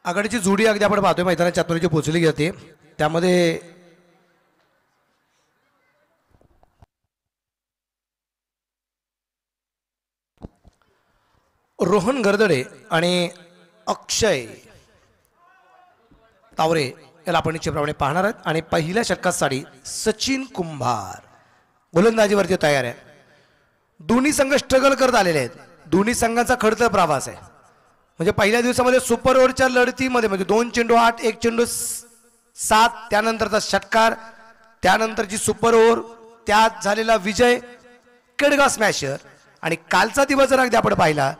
आघाडीची जोडी अगदी आपण पाहतोय मैदानाच्या आतमध्ये पोहोचली जाते। त्यामध्ये रोहन गर्दडे आणि अक्षय तावरे याला आपण निश्चितप्रमाणे पाहणार आहोत। आणि पहिल्या षटकासाठी सचिन कुंभार गोलंदाजीवरती तयार आहे। दोन्ही संघ स्ट्रगल करत आलेले आहेत। दोन्ही संघांचा खडतर प्रवास आहे। म्हणजे पहिल्या दिवसामध्ये सुपर ओव्हरच्या लढतीमध्ये म्हणजे 2 चेंडू 8 1 चेंडू 7 त्यानंतरचा षटकार त्यानंतरची सुपर ओव्हर त्यात झालेला विजय केडगाव स्मॅशर आणि कालचा दिवस जर अगदी आपण पाहिला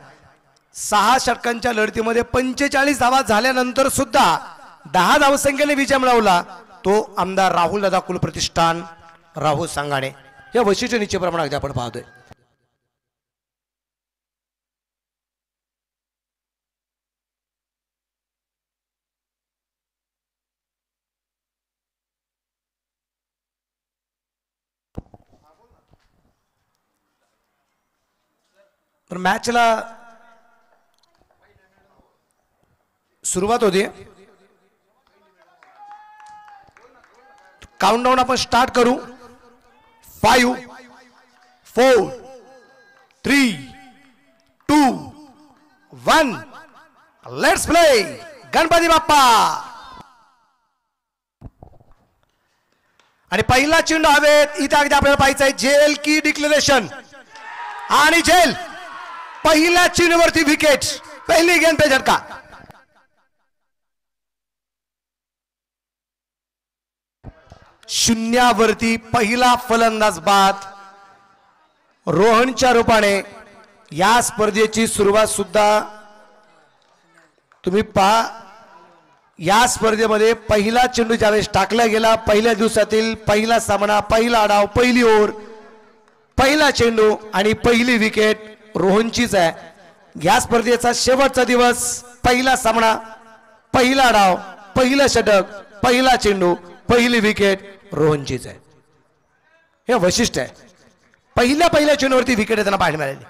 6 षटकांच्या लढतीमध्ये 45 धावा झाल्यानंतर सुद्धा 10 धावसंख्येने विजय मिळवला तो आमदार राहुल दादा कुल प्रतिष्ठान राहुल सांगाणे या वैशिष्ट्य निश्चितप्रमाणे अगदी आपण पाहतोय। तर मॅचला सुरुवात होते। काउंटडाऊन आपण स्टार्ट करू। 5 4 3 2 1 लेट्स प्ले गणपती बाप्पा। आणि पहिला चेंडू हवेत इथे अगदी आपल्याला पाहायचंय जेल की डिक्लेरेशन आणि जेल पहिल्या चेंडूवरती विकेट पहिली गेंद पे झटका। शून्यावरती पहिला फलंदाज बाद रोहनच्या रूपाने या स्पर्धेची सुरुवात सुद्धा तुम्ही पहा। या स्पर्धेमध्ये पहिला चेंडू ज्यावेळेस टाकला गेला पहिल्या दिवसातील पहिला सामना पहिला डाव पहिली ओव्हर पहिला चेंडू आणि पहिली विकेट रोहनचीच आहे। या स्पर्धेचा शेवटचा दिवस पहिला सामना पहिला डाव पहिला षटक पहिला चेंडू पहिली विकेट रोहनचीच आहे। हे वैशिष्ट्य आहे। पहिल्या चेंडूवरती विकेट त्यांना पाहायला मिळाली।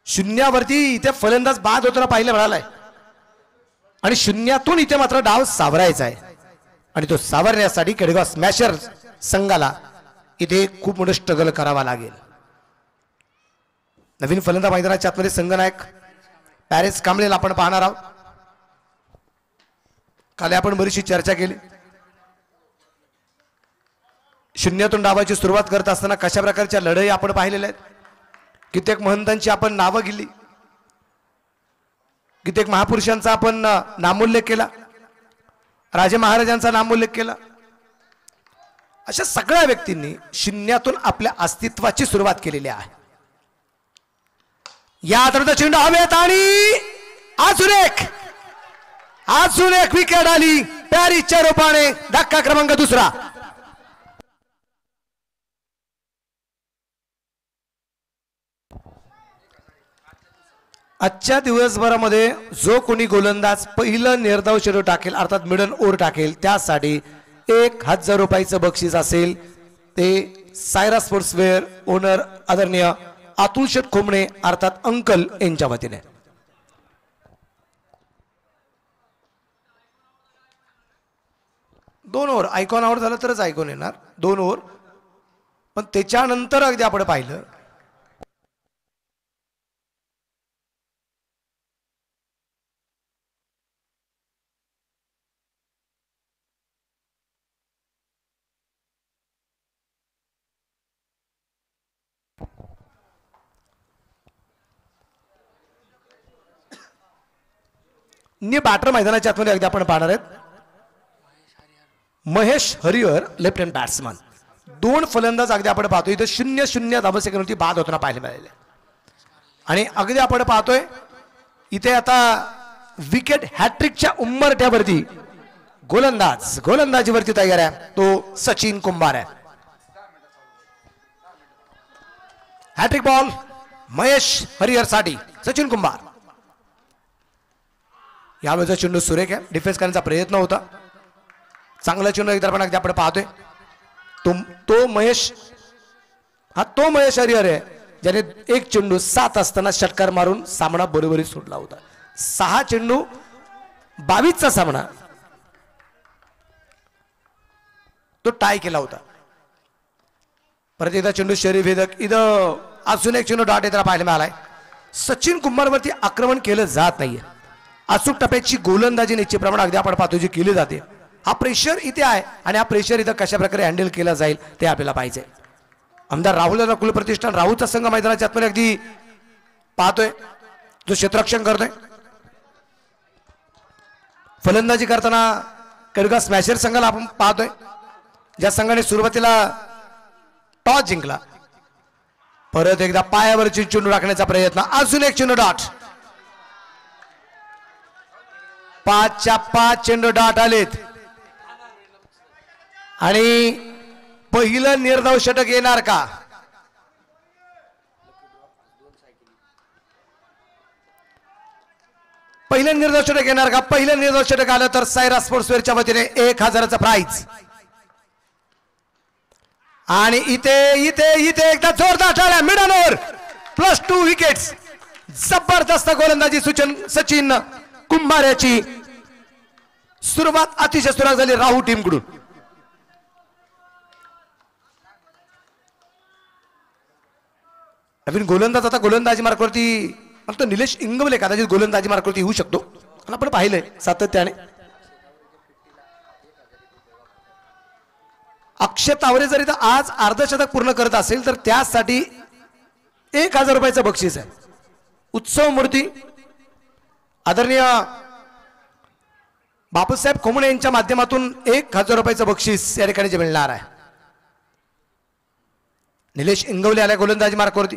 शून्यावरती इथे फलंदाज बाद होताना पाहायला मिळालाय आणि शून्यातून इथे मात्र डाव सावरायचा आहे आणि तो सावरण्यासाठी केडगाव स्मॅशर संघाला इथे खूप मोठं स्ट्रगल करावा लागेल। नवीन फलंदाज मैदानाच्या आतमध्ये संघनायक पॅरिस कांबळेला आपण पाहणार आहोत। काल आपण बरीचशी चर्चा केली। शून्यातून डावाची सुरुवात करत असताना कशा प्रकारच्या लढाई आपण पाहिलेल्या आहेत। कित्येक महंतांची आपण नावं गेली कित्येक महापुरुषांचा आपण नामोल्लेख केला राजे महाराजांचा नामोल्लेख केला। अशा सगळ्या व्यक्तींनी शून्यातून आपल्या अस्तित्वाची सुरुवात केलेली आहे। या तरचा चेंडू हवेत आणि अजून एक विकेट आली पॅरिसच्या रूपाने धक्का क्रमांक दुसरा। आजच्या दिवसभरामध्ये जो कोणी गोलंदाज पहिलं निर्धाव चेंडू टाकेल अर्थात मिडल ओव्हर टाकेल त्यासाठी 1000 रुपयाचं बक्षीस असेल। ते सायरा स्पोर्ट्सवेअर ओनर आदरणीय अतुल शेठ खोमणे अर्थात अंकल यांच्या वतीने। दोन ओव्हर आयकॉन आउट झालं तरच आयकॉन येणार 2 ओव्हर पण त्याच्यानंतर अगदी आपण पाहिलं बॅटर मैदानाच्या आतमध्ये अगदी आपण पाहणार आहेत Mahesh Harihar left hand batsman. 2 फलंदाज अगदी आपण पाहतोय इथे 0-0 धावसंख्येवरती बाद होताना पाहायला मिळाले आणि अगदी आपण पाहतोय इथे आता विकेट हॅट्रिकच्या उंबरठ्यावरती गोलंदाजीवरती तयार आहे तो सचिन कुंभार आहे। हॅट्रिक बॉल महेश हरिहर साठी सचिन कुंभार। यावेळेचा चेंडू सुरेख आहे डिफेन्स करण्याचा प्रयत्न होता चांगला चेंडू एकदा पण आपण पाहतोय तो महेश हरिहर आहे ज्याने 1 चेंडू 7 असताना षटकार मारून सामना बरोबरी सोडला होता। 6 चेंडू 22चा सामना तो टाय केला होता. परत एकदा चेंडू शरीर भेदक. इथं अजून एक चेंडू डॉट येताना पाहायला मिळालाय. सचिन कुंभारवरती आक्रमण केलं जात नाहीये. अचूक टप्प्याची गोलंदाजी निश्चितप्रमाणे अगदी आपण पाहतो जी केली जाते. हा प्रेशर इथे आहे आणि हा प्रेशर इथं कशा प्रकारे हँडल केला जाईल ते आपल्याला पाहिजे. आमदार राहुल कुलप्रतिष्ठान राहुलचा संघ मैदानाच्या आतमध्ये अगदी पाहतोय जो क्षेत्ररक्षण करतोय. फलंदाजी करताना कडगा स्मॅशर संघाला आपण पाहतोय ज्या संघाने सुरुवातीला टॉस जिंकला. परत एकदा पायावरची चेंडू राखण्याचा प्रयत्न. अजून एक चेंडू डॉट. 5च्या 5 चेंडू डॉट आलेत आणि पहिलं निर्धाव षटक येणार का? पहिलं निर्धाव षटक येणार का? पहिलं निर्धाव षटक आलं तर सायरा स्पोर्ट्सवेअरच्या वतीने 1000चं प्राइज. आणि इथे इथे इथे एकदा जोरदार टाळ्या. Middle over +2 wickets. जबरदस्त गोलंदाजी सचिन कुंभार याची. सुरुवात अतिशय सुरेख झाली राहू टीम कडून. नवीन गोलंदाज आता गोलंदाजी मार्गावरती फक्त निलेश इंगवले कदाचित गोलंदाजी मार्गावरती येऊ शकतो आणि आपण पाहिलंय सातत्याने. अक्षय तावरे जर इथं आज अर्धशतक पूर्ण करत असेल तर त्यासाठी 1000 रुपयाचं बक्षीस आहे. उत्सव मूर्ती आदरणीय बापूसाहेब खोमणे यांच्या माध्यमातून 1000 रुपयाचं बक्षीस या ठिकाणी मिळणार आहे. निलेश इंगवले आल्या गोलंदाजी मार्गावरती.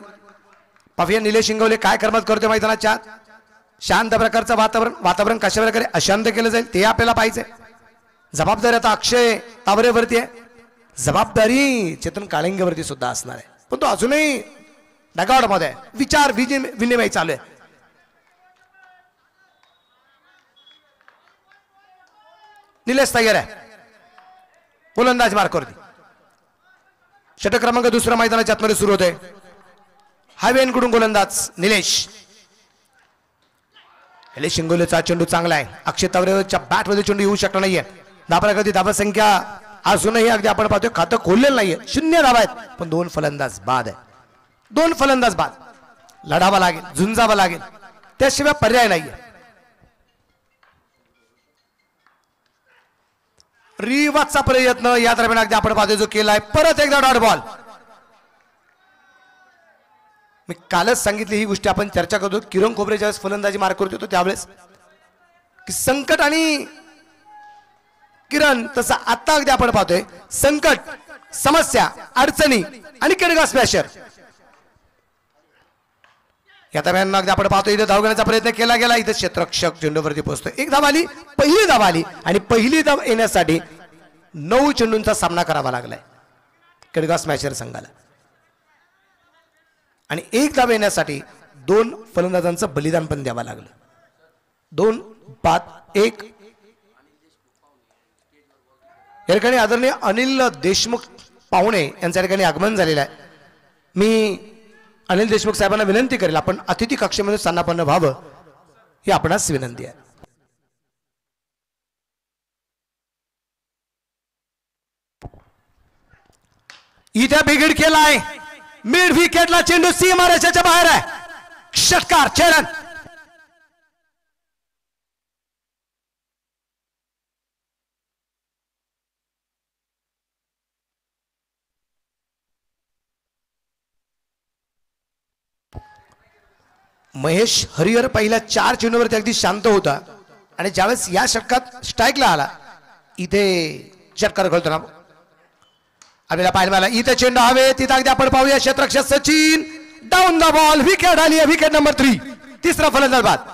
पाहूया निलेश इंगवले काय करमत करतोय मैदानाच्या. शांत प्रकारचं वातावरण कशा प्रकारे अशांत केलं जाईल ते आपल्याला पाहिजे. जबाबदारी आता अक्षय तावरेवरती आहे. जबाबदारी चेतन काळिंगेवरती सुद्धा असणार आहे. पण तो अजूनही डगआउट मध्ये विचार विनिमय चालू आहे. निलेश तयार आहे गोलंदाजी मार्गावरती. षटक क्रमांक 2 मैदानाच्या आतमध्ये सुरू होते. हायवेनकडून गोलंदाज निलेश. शिंगोलेचा चेंडू चांगला आहे. अक्षय तावरेच्या बॅट मध्ये चेंडू येऊ शकला नाहीये. धाबा संख्या अजूनही अगदी आपण पाहतोय खातं खोललेलं नाहीये. 0 धावा आहेत पण 2 फलंदाज बाद आहे. 2 फलंदाज बाद. लढावा लागेल झुंजावा लागेल त्याशिवाय पर्याय नाहीये. रिवाजचा प्रयत्न या दरम्यान अगदी आपण पाहतोय जो केलाय. परत एकदा डॉट बॉल. मी कालच सांगितली ही गोष्ट आपण चर्चा करतो. किरण खोबरे ज्यावेळेस फलंदाजी मार्क करत होतो त्यावेळेस की संकट आणि किरण तसं आता अगदी आपण पाहतोय संकट समस्या अडचणी आणि कडगा स्मॅशर या दरम्यान अगदी आपण पाहतोय. इथे धाव घेण्याचा प्रयत्न केला गेला. इथे क्षेत्ररक्षक चेंडूवरती पोहोचतोय. एक धाव आली. पहिली धाव आली आणि पहिली धाव येण्यासाठी 9 चेंडूंचा सामना करावा लागलाय कडगा स्मॅशर संघाला. आणि एक धाव येण्यासाठी 2 फलंदाजांचं बलिदान पण द्यावं लागलं. 2 बाद 1. या ठिकाणी आदरणीय अनिल देशमुख पाहुणे यांच्या ठिकाणी आगमन झालेलं आहे. मी अनिल देशमुख साहेबांना विनंती करेल आपण अतिथी कक्षेमध्ये स्थानापन्न व्हावं ही आपणास विनंती आहे. इथे बिघड केलाय. मिड विकेटला चेंडू सीमारेषेच्या बाहेर आहे. षटकार चरण. महेश हरिहर पहिल्या 4 चेंडूवरती अगदी शांत होता आणि ज्यावेळेस या षटकात स्ट्राईकला आला इथे षटकार करताना आपल्याला पाहायला मिळाला. इथे चेंडू हवे तिथे अगदी आपण पाहूया. क्षेत्ररक्षक Sachin down the ball. Wicket आली आहे. Wicket number 3. तिसरा फलंदाज बाद.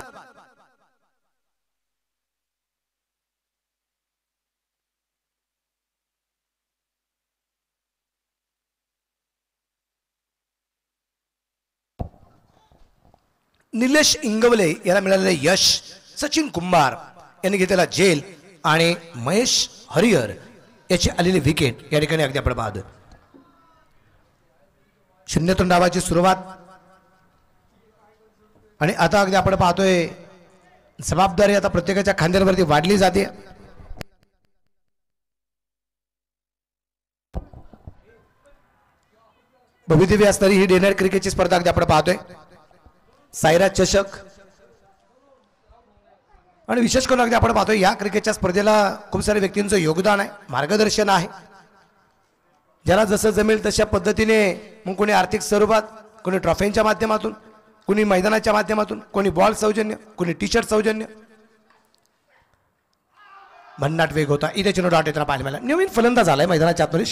निलेश इंगवले याला मिळालेले यश. सचिन कुंभार यांनी घेतलेला जेल आणि महेश हरिहर याची आलेली विकेट या ठिकाणी अगदी आपण पाहतो. 0 डावाची सुरुवात आणि आता अगदी आपण पाहतोय जबाबदारी आता प्रत्येकाच्या खांद्यांवरती वाढली जाते. भव्यदिव्य असणारी ही डे नाईट क्रिकेटची स्पर्धा अगदी आपण पाहतोय. सायराज चषक आणि विशेष करून अगदी आपण पाहतोय या क्रिकेटच्या स्पर्धेला खूप साऱ्या व्यक्तींचं योगदान आहे, मार्गदर्शन आहे. ज्याला जसं जमेल तशा पद्धतीने मग कोणी आर्थिक स्वरूपात, कोणी ट्रॉफींच्या माध्यमातून, कोणी मैदानाच्या माध्यमातून, कोणी बॉल सौजन्य, कोणी टी शर्ट सौजन्य. भन्नाट वेग होता. इथे चिन्ह डॉट येताना पाहायला मिळाला. नवीन फलंदाज झालाय मैदानाच्या आतमध्ये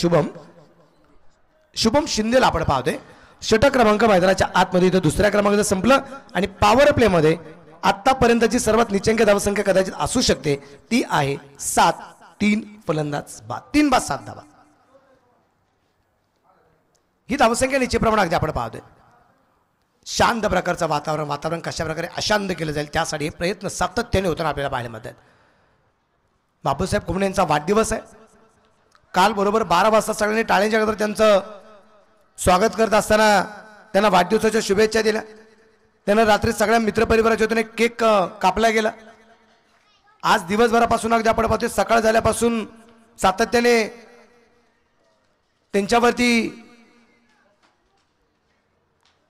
शुभम शिंदेला आपण पाहतोय. षटक क्रमांक मैदानाच्या आतमध्ये इथं दुसऱ्या क्रमांकाचं संपलं आणि पॉवर प्ले मध्ये आतापर्यंतची सर्वात निचंक धावसंख्या कदाचित असू शकते ती आहे 7. 3 फलंदाज बाद, 3 बाद 7 धावा. ही धावसंख्या निश्चितप्रमाणे अगदी आपण पाहतोय. शांत प्रकारचं वातावरण कशा प्रकारे अशांत केलं जाईल त्यासाठी प्रयत्न सातत्याने होताना आपल्याला पाहायला मिळतात. बापूसाहेब कुमणे यांचा वाढदिवस आहे. काल बरोबर 12 वाजता सगळ्यांनी टाळ्यांच्या गजरात त्यांचं स्वागत करत असताना त्यांना वाढदिवसाच्या शुभेच्छा दिल्या. त्यांना रात्री सगळ्या मित्रपरिवाराच्या वतीने केक कापला गेला. आज दिवसभरापासून अगदी आपण पाहतोय सकाळ झाल्यापासून सातत्याने त्यांच्यावरती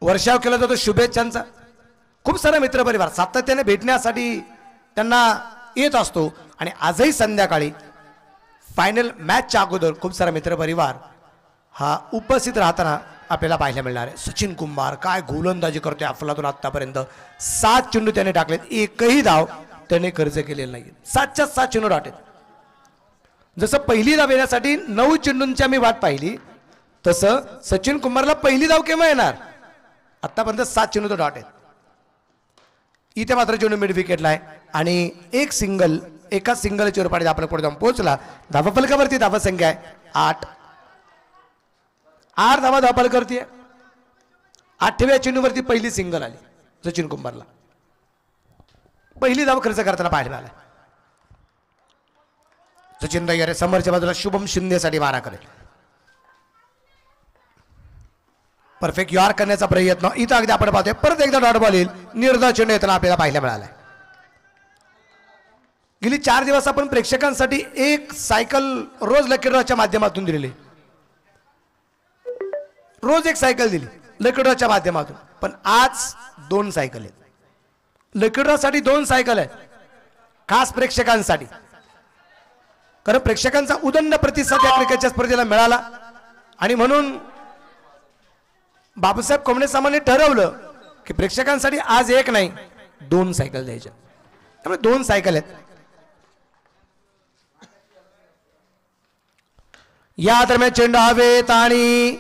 वर्षाव केला जातो शुभेच्छांचा. खूप सारा मित्रपरिवार सातत्याने भेटण्यासाठी त्यांना येत असतो आणि आजही संध्याकाळी फायनल मॅचच्या अगोदर खूप सारा मित्रपरिवार हा उपस्थित राहताना आपल्याला पाहायला मिळणार आहे. सचिन कुंभार काय गोलंदाजी करतोय अफलातून. आतापर्यंत 7 चेंडू त्याने टाकलेत, एकही धाव त्याने खर्च केलेला नाही. 7च्या 7 चेंडू डाटेत. जसं पहिली धाव येण्यासाठी 9 चेंडूंची आम्ही वाट पाहिली तसं सचिन कुंभारला पहिली धाव केव्हा येणार. आतापर्यंत 7 चेंडू तो डॉट आहेत. इथे मात्र चेंडू मिड विकेटला आहे आणि एका सिंगल चेरुपाडी आपल्या पुढे जाऊन पोहोचला. धावफलकावरती धावसंख्या आहे 8. 8 धावा धावफलकावरती आहे. 8व्या चेंडूवरती पहिली सिंगल आली सचिन कुंभारला. पहिली धाव खर्च करताना पाहायला मिळाला. सचिन दय्यारे समोरच्या बाजूला शुभम शिंदेसाठी मारा करेल. परफेक्ट यार करण्याचा प्रयत्न इथं अगदी आपण पाहतोय. परत एकदा डॉट बॉल येईल. निर्धाव चेंडू येताना आपल्याला पाहायला मिळालाय. गेली 4 दिवस आपण प्रेक्षकांसाठी एक सायकल रोज लकी ड्रॉच्या माध्यमातून दिलेली. रोज एक सायकल दिली लकी ड्रॉच्या माध्यमातून. पण आज 2 सायकल आहेत. लकी ड्रॉ साठी 2 सायकल आहेत खास प्रेक्षकांसाठी. कारण प्रेक्षकांचा उदंड प्रतिसाद या क्रिकेटच्या स्पर्धेला मिळाला आणि म्हणून बापूसाहेब कुमणे साहेबांनी ठरवलं की प्रेक्षकांसाठी आज एक नाही 2 सायकल द्यायच्या. त्यामुळे 2 सायकल आहेत. या दरम्यान चेंडू हवेत आणि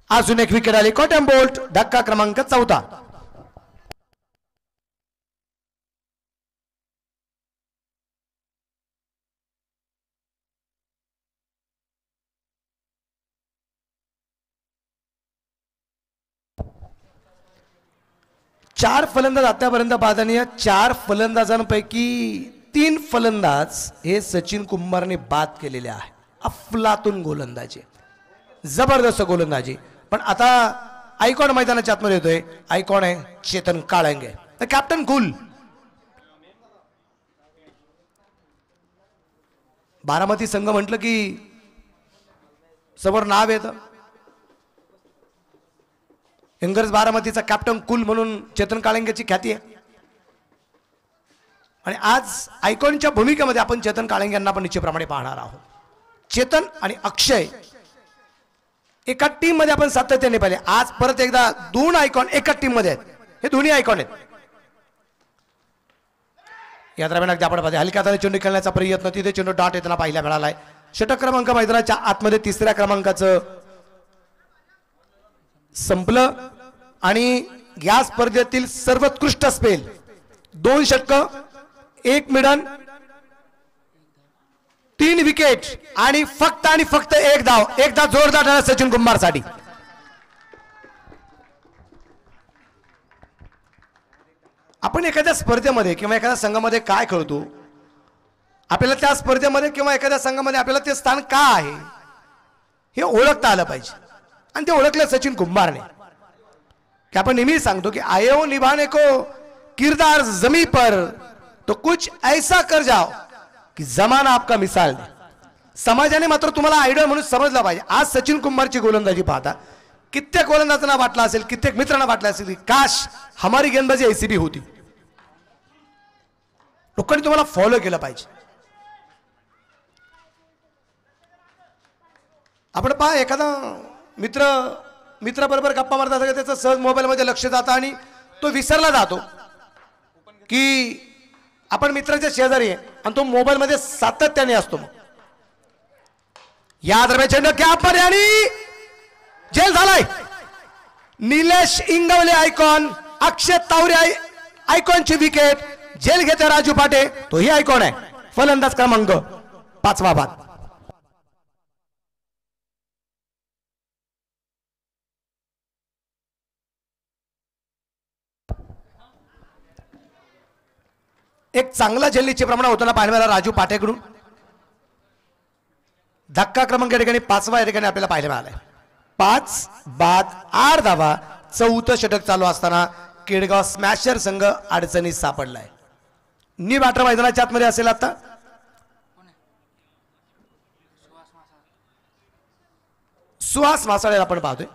अजून एक विकेट आली. कॉटन बोल्ट धक्का क्रमांक 14. चार फलंदाज आतापर्यंत पाहताना या 4 फलंदाजांपैकी 3 फलंदाज हे सचिन कुंभारने बाद केलेले आहे. अफलातून गोलंदाजी, जबरदस्त गोलंदाजी. पण आता आयकॉन मैदानाच्या आतमध्ये येतोय. आयकॉन आहे चेतन काळंगे, कॅप्टन कूल. बारामती संघ म्हटलं की समोर नाव येतं. इंग्रज बारामतीचा कॅप्टन कूल म्हणून चेतन काळंगेची ख्याती आहे. आणि आज आयकॉनच्या भूमिकेमध्ये आपण चेतन काळंगे यांना पण निश्चितप्रमाणे पाहणार आहोत. चेतन आणि अक्षय एका टीम मध्ये आपण सातत्याने पाहिले. आज परत एकदा 2 आयकॉन एका टीम मध्ये आहेत. हे दोन्ही आयकॉन आहेत. या दरम्यान अगदी आपण पाहिजे हलक्या हाताने चेंडू खेळण्याचा प्रयत्न. तिथे चेंडू डॉट येताना पाहायला मिळालाय. षटक क्रमांक मैदानाच्या आतमध्ये 3ऱ्या क्रमांकाचं संपलं आणि या स्पर्धेतील सर्वोत्कृष्ट स्पेल 2 षटक 1 मिडन 3 विकेट आणि फक्त एक धाव. एकदा जोरदार टाळ्या सचिन कुंभार साठी. आपण एखाद्या स्पर्धेमध्ये किंवा एखाद्या संघामध्ये काय खेळतो, आपल्याला त्या स्पर्धेमध्ये किंवा एखाद्या संघामध्ये आपल्याला ते स्थान का आहे हे ओळखता आलं पाहिजे. आणि ते ओळखलं सचिन कुंभारने. की आपण नेहमी सांगतो की आयो निभाने को किरदार जमी पर तो कुछ ऐसा कर जाओ की जमाना आपका मिसाल दे. समाजाने मात्र तुम्हाला आयडॉल म्हणून समजला पाहिजे. आज सचिन कुंभारची गोलंदाजी पाहता कित्येक गोलंदाजांना वाटलं असेल, कित्येक मित्रांना वाटलं असेल की काश हमारी गेंदबाजी ऐसी भी होती. लोकांनी तुम्हाला फॉलो केलं पाहिजे. आपण पहा एखादा मित्राबरोबर गप्पा मारता असं त्याचं सहज मोबाईलमध्ये लक्ष जातं आणि तो विसरला जातो की आपण मित्राच्या शेजारी आहे आणि तो मोबाईलमध्ये सातत्याने असतो. मग या दरम्यान चेंडू कॅपमध्ये आणि जेल झालाय. निलेश इंगवले आयकॉन, अक्षय तावरे आयकॉनची विकेट. जेल घेते राजू पाटे, तोही आयकॉन आहे. फलंदाज क्रमांक 5 बाद. एक चांगला झेलनीचे प्रमाण होताना पाहायला मिळाला राजू पाटेकडून. धक्का क्रमांक या ठिकाणी 5वा या ठिकाणी आपल्याला पाहायला मिळालाय. 5 बाद 8 धावा. 4थं षटक चालू असताना केडगाव स्मॅशर संघ अडचणीत सापडलाय. नी बॅटर मैदानाच्या आतमध्ये असेल आता. सुहास मासाळे आपण पाहतोय.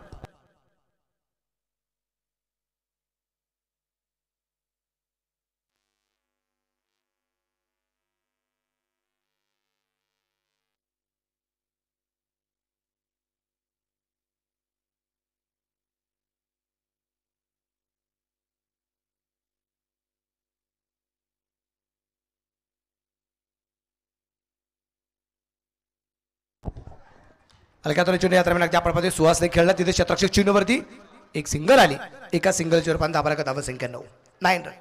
अलकातून चेंडू या दरम्यान आपण सुहासने खेळला. तिथे शतरक्षक चेंडूवरती एक सिंगल आली. एका सिंगलच्या रूपाने धावा धावा संख्या 9 रन.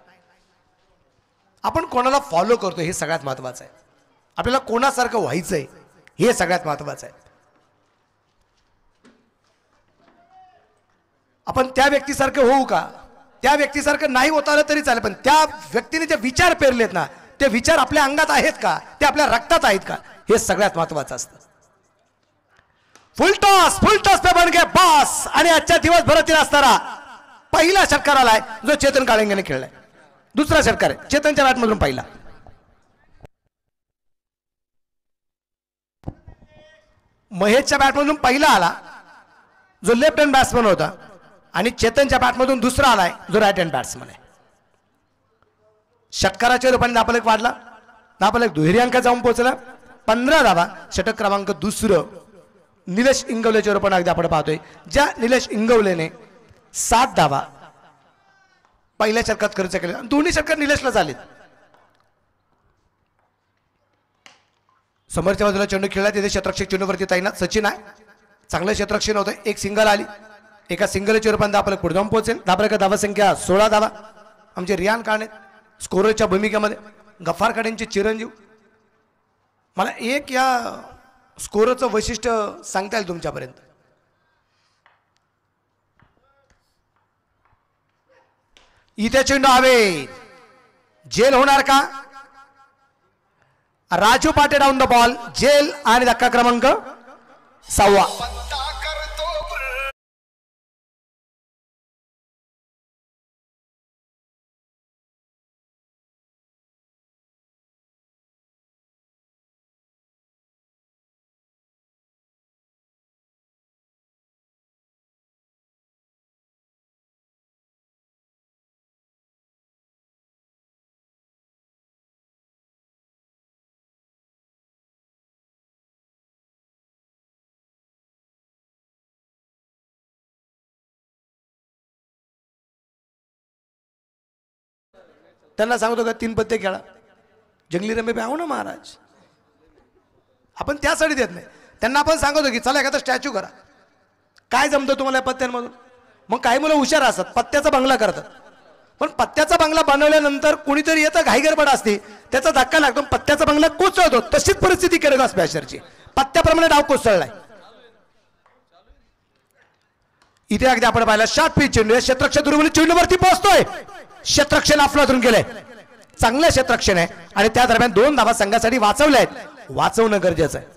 आपण कोणाला फॉलो करतो हे सगळ्यात महत्वाचं आहे. आपल्याला कोणासारखं व्हायचंय हे सगळ्यात महत्वाचं आहे. आपण त्या व्यक्तीसारखं होऊ का, त्या व्यक्तीसारखं नाही होता आलं तरी चालेल, पण त्या व्यक्तीने जे विचार पेरलेत ना ते विचार आपल्या अंगात आहेत का, ते आपल्या रक्तात आहेत का, हे सगळ्यात महत्वाचं असतं. फुल टॉस पे बन गए बॉस. आणि आजच्या दिवसभरातील असणारा पहिला षटकार आलाय जो चेतन काळिंगने खेळलाय. दुसरा षटकार आहे चेतनच्या बॅटमधून पहिला. महेशच्या बॅटमधून पहिला आला जो लेफ्ट हँड बॅट्समन होता आणि चेतनच्या बॅटमधून दुसरा आलाय जो राईट हँड बॅट्समन आहे. षटकाराच्या रूपाने दापलेख वाढला. दापलेख दुहेरी अंक जाऊन पोहोचला. 15 धावा. षटक क्रमांक 2 निलेश इंगवलेच्या रूपाने अगदी आपण पाहतोय. ज्या निलेश इंगवलेने 7 धावा पहिल्या षटकात खर्च केले. दोन्ही षटकार निलेशला झालेत. समोरच्या बाजूला चेंडू खेळला. तिथे क्षेत्ररक्षक चेंडूवरती तैनात सचिन आहे. चांगलं क्षेत्ररक्षण होतं. एक सिंगल आली. एका सिंगलच्या रूपाने आपल्याला पुढे जाऊन पोहोचेल. धाबरेकर धावा संख्या 16 धावा. आमचे रियान काणे स्कोररच्या भूमिकेमध्ये. गफार काडेंचे चिरंजीव. मला एक या स्कोरचं वैशिष्ट्य सांगता येईल तुमच्यापर्यंत. इथे चेंडू हवे. जेल होणार का. राजू पाटे डाऊन द बॉल. जेल आणि धक्का क्रमांक 6. त्यांना सांगतो का 3 पत्ते खेळा. जंगली रमे पे आहो ना महाराज. आपण त्यासाठी देत नाही त्यांना. आपण सांगतो की चला एखादा स्टॅच्यू करा. काय जमतं तुम्हाला पत्त्यांमधून. मग काही मुलं हुशार असतात पत्त्याचा बंगला करतात. पण पत्त्याचा बंगला बनवल्यानंतर कोणीतरी येतं घाईगडबड असते त्याचा धक्का लागतो पत्त्याचा बंगला कोसळतो. तशीच परिस्थिती केडगाव स्मॅशरची. पत्त्याप्रमाणे डाव कोसळलाय. इथे अगदी आपण पाहिला शॉर्ट पिच चेंडू. क्षेत्ररक्षक दुर्बल चेंडूवरती पोहोचतोय. क्षेत्ररक्षण अफलातून गेलंय. चांगलं क्षेत्ररक्षण आहे आणि त्या दरम्यान 2 धावा संघासाठी वाचवल्या आहेत. वाचवणं गरजेचं आहे.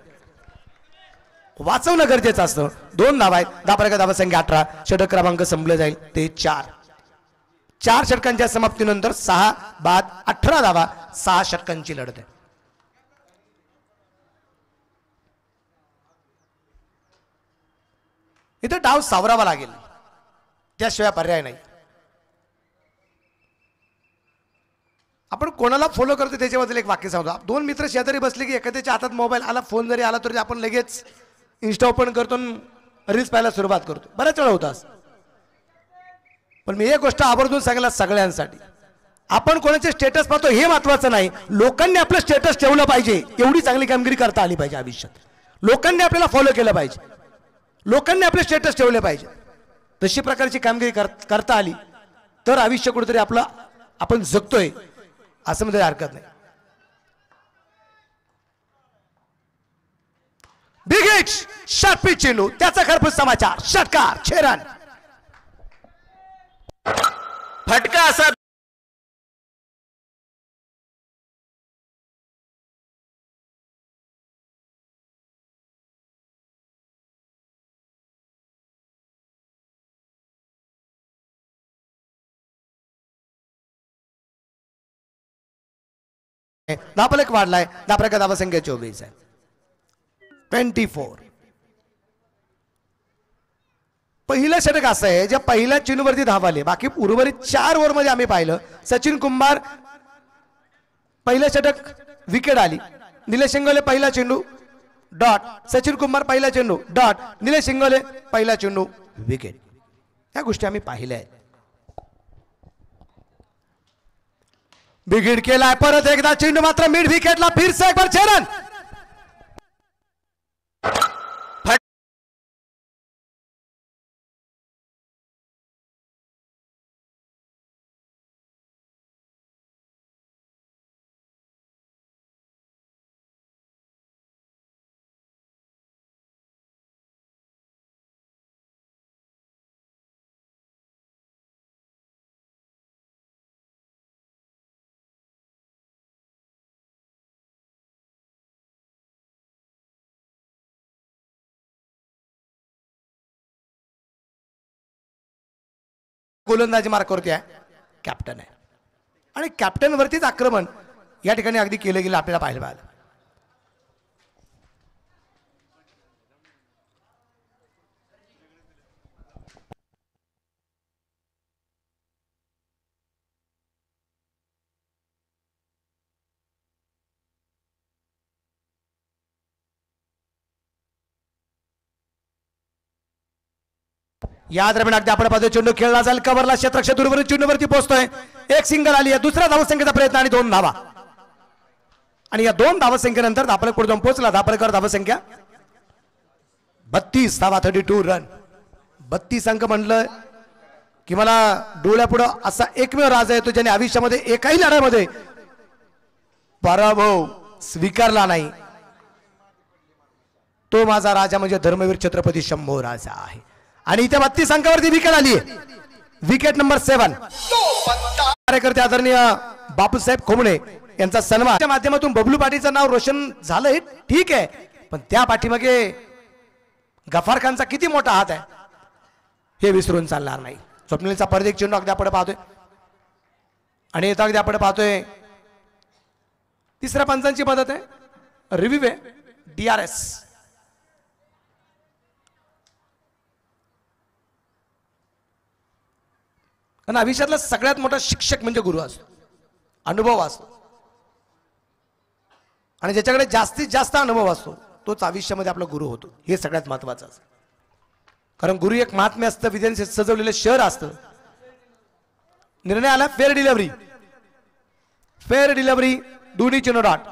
वाचवणं गरजेचं असतं. 2 धावा आहेत. धाबरेकर धावा संख्या 18. षटक क्रमांक संपले जाईल ते 4. 4 षटकांच्या समाप्तीनंतर 6 बाद 18 धावा, 6 षटकांची लढत आहे. इथे डाव सावरावा लागेल, त्याशिवाय पर्याय नाही. आपण कोणाला फॉलो करतो त्याच्याबद्दल एक वाक्य सांगतो. 2 मित्र शेजारी बसले की एखाद्याच्या हातात मोबाईल आला, फोन जरी आला तरी आपण लगेच इन्स्टा ओपन करतो, रील्स पाहायला सुरुवात करतो. बऱ्याच वेळा होतं असं. पण मी एक गोष्ट आवर्जून सांगायला सगळ्यांसाठी, आपण कोणाचे स्टेटस पाहतो हे महत्वाचं नाही, लोकांनी आपलं स्टेटस ठेवलं पाहिजे. एवढी चांगली कामगिरी करता आली पाहिजे आयुष्यात. लोकांनी आपल्याला फॉलो केलं पाहिजे, लोकांनी आपले स्टेटस ठेवले पाहिजे. तशी प्रकारची कामगिरी करता आली तर आयुष्य कुठेतरी आपलं आपण जगतोय असं मध्ये हरकत नाही. बिग हिट शार्पी चेंडू, त्याचा खरपूस समाचार, षटकार, 6 रन. फटका असा धापलक वाढलाय. धापलक धावसंख्या 24 आहे, 24. पहिलं षटक असं आहे ज्या पहिल्या चेंडूवरती धाव आले. बाकी उर्वरित 4 ओव्हरमध्ये आम्ही पाहिलं सचिन कुंभार पहिलं षटक विकेट आली, निलेश इंगोले पहिला चेंडू डॉट, सचिन कुंभार पहिला चेंडू डॉट, निलेश इंगोले पहिला चेंडू विकेट. या गोष्टी आम्ही पाहिल्या आहेत. बिघिड केलाय परत एकदा चेंडू, मात्र मिड विकेटला फिर से एक बार 6 रन. गोलंदाजी मार्कावरती आहे, कॅप्टन आहे आणि कॅप्टन वरतीच आक्रमण या ठिकाणी अगदी केलं गेलं आपल्याला पाहायला मिळालं. या दरम्यान अगदी आपण पाहतोय चेंडू खेळला जाईल, कव्हरला क्षेत्ररक्षक दूरवरून चेंडूवरती पोहोचतोय. एक सिंगल आली आहे, दुसरा धावसंख्येचा प्रयत्न आणि 2 धावा. आणि या 2 धावसंख्येनंतर धापलक पुढे जाऊन पोहोचला. धापलकर धावसंख्या 32 धावा, 32 रन. 32 अंक म्हणलं की मला डोळ्यापुढं असा एकमेव राजा येतो ज्याने आयुष्यामध्ये एकाही लढ्यामध्ये पराभव स्वीकारला नाही. तो माझा राजा म्हणजे धर्मवीर छत्रपती शंभू राजा आहे. आणि इथे 32 अंकावरती विकेट आली आहे, विकेट नंबर 7. कार्यकर्ते आदरणीय बापूसाहेब खोमणे यांचा सन्मान माध्यमातून बबलू पाटीलचं नाव रोशन झालंय, ठीक आहे, पण त्या पाठीमागे गफार खानचा किती मोठा हात आहे हे विसरून चालणार नाही. स्वप्नीलचा परत एक चेंडू अगदी आपण पाहतोय आणि इथं अगदी आपण पाहतोय तिसऱ्या पंचांची मदत आहे, रिव्ह्यू आहे, DRS. आणि आयुष्यातला सगळ्यात मोठा शिक्षक म्हणजे गुरु असतो, अनुभव असतो. आणि ज्याच्याकडे जास्तीत जास्त अनुभव असतो तोच आयुष्यामध्ये आपला गुरु होतो, हे सगळ्यात महत्वाचं असतं. कारण गुरु एक महात्म्य असतं, विद्येने सजवलेलं शहर असतं. निर्णय आला फेअर डिलिव्हरी, फेअर डिलिव्हरी, दोन्ही चेंडू डॉट.